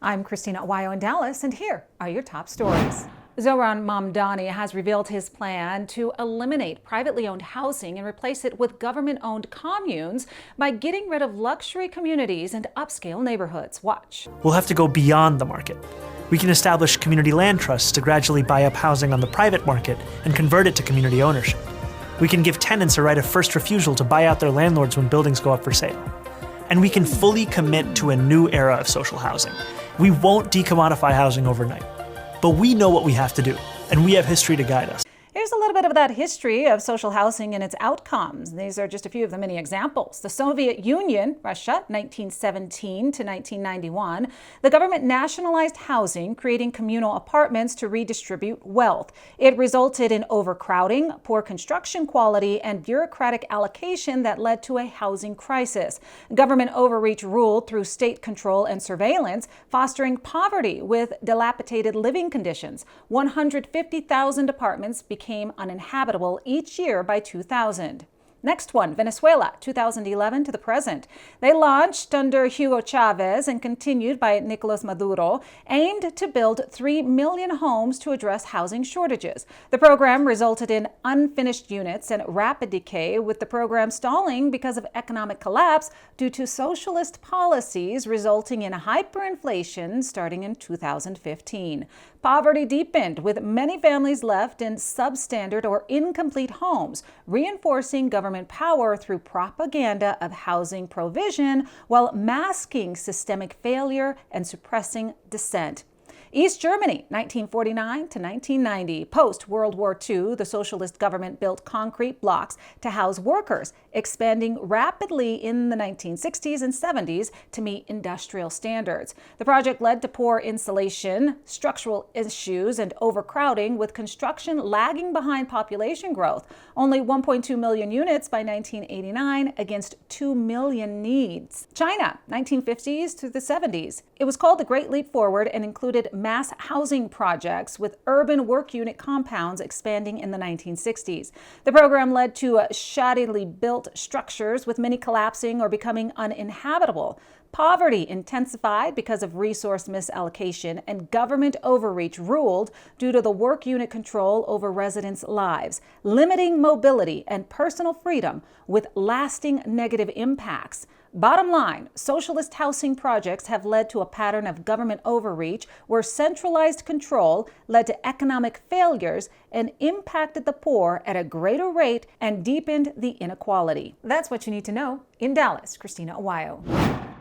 I'm Christina Aguayo in Dallas, and here are your top stories. Zoran Mamdani has revealed his plan to eliminate privately owned housing and replace it with government-owned communes by getting rid of luxury communities and upscale neighborhoods. Watch. We'll have to go beyond the market. We can establish community land trusts to gradually buy up housing on the private market and convert it to community ownership. We can give tenants a right of first refusal to buy out their landlords when buildings go up for sale. And we can fully commit to a new era of social housing. We won't decommodify housing overnight. But we know what we have to do, and we have history to guide us. Here's a little bit of that history of social housing and its outcomes. These are just a few of the many examples. The Soviet Union, Russia, 1917 to 1991. The government nationalized housing, creating communal apartments to redistribute wealth. It resulted in overcrowding, poor construction quality, and bureaucratic allocation that led to a housing crisis. Government overreach ruled through state control and surveillance, fostering poverty with dilapidated living conditions. 150,000 apartments became uninhabitable each year by 2000. Next one, Venezuela, 2011 to the present. They launched under Hugo Chavez and continued by Nicolas Maduro, aimed to build 3 million homes to address housing shortages. The program resulted in unfinished units and rapid decay, with the program stalling because of economic collapse due to socialist policies, resulting in hyperinflation starting in 2015. Poverty deepened, with many families left in substandard or incomplete homes, reinforcing government power through propaganda of housing provision while masking systemic failure and suppressing dissent. East Germany, 1949 to 1990. Post-World War II, the socialist government built concrete blocks to house workers, expanding rapidly in the 1960s and 70s to meet industrial standards. The project led to poor insulation, structural issues, and overcrowding, with construction lagging behind population growth. Only 1.2 million units by 1989 against 2 million needs. China, 1950s to the 70s. It was called the Great Leap Forward and included mass housing projects, with urban work unit compounds expanding in the 1960s. The program led to shoddily built structures, with many collapsing or becoming uninhabitable. Poverty intensified because of resource misallocation, and government overreach ruled due to the work unit control over residents' lives, limiting mobility and personal freedom with lasting negative impacts. Bottom line, socialist housing projects have led to a pattern of government overreach where centralized control led to economic failures and impacted the poor at a greater rate and deepened the inequality. That's what you need to know. In Dallas, Christina Aguayo.